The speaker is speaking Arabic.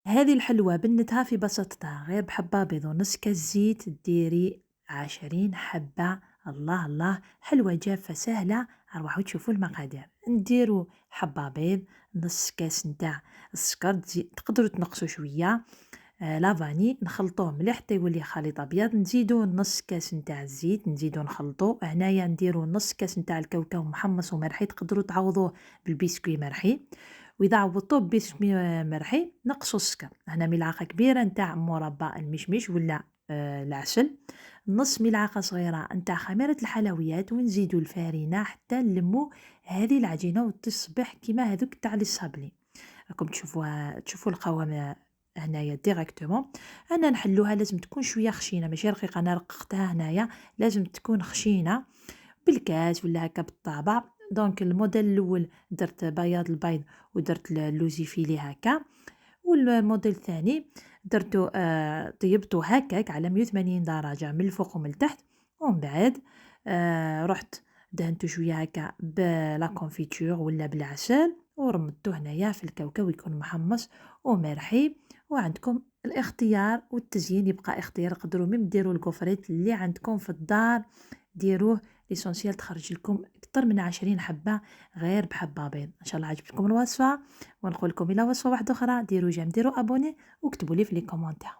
هذه الحلوى بنتها في بساطتها، غير بحبة بيض ونص كاس زيت ديري 20 حبة. الله الله، حلوة جافة سهلة. أروحوا تشوفوا المقادير. نديروا حبة بيض، نص كاس نتاع السكر، تقدروا تنقصوا شوية. لافاني نخلطوه مليح حتى يولي خليط أبيض. نزيدو نص كاس نتاع الزيت، نزيدو نخلطو. هنايا نديرو نص كاس نتاع الكاوكاو محمص ومرحي، تقدروا تعوضوه بالبسكوي مرحي. وإذا عوضتوه ببسكوي مرحي نقصوا السكر. هنا ملعقة كبيرة نتاع مربى المشمش ولا العسل، نص ملعقة صغيرة نتاع خميرة الحلويات، ونزيدو الفارينة حتى نلمو هذه العجينة وتصبح كيما هذوك تاع الصابلي. راكم تشوفوا القوام هنايا ديريكتومون. انا نحلوها لازم تكون شويه خشينه ماشي رقيقه. انا رققتها هنايا، لازم تكون خشينه بالكاس ولا هكا بالطابع. دونك الموديل الاول درت بياض البيض ودرت اللوزي فيلي هكا، والموديل الثاني درتو طيبته هكاك على 180 درجه من الفوق ومن التحت. ومن بعد رحت دهنته شويه هكا بلا كونفيتور ولا بالعسل، ورمضته هنايا في الكاوكاو يكون محمص ومرحي. وعندكم الاختيار والتزيين يبقى اختيار، تقدروا ميم ديروا الكوفريت اللي عندكم في الدار ديروه. ليسونسيال تخرج لكم اكثر من 20 حبه غير بحبه بيض. ان شاء الله عجبتكم الوصفه، ونقول لكم الى وصفه واحده اخرى. ديروا جيم، ديروا ابوني، واكتبوا لي في لي كومونتير.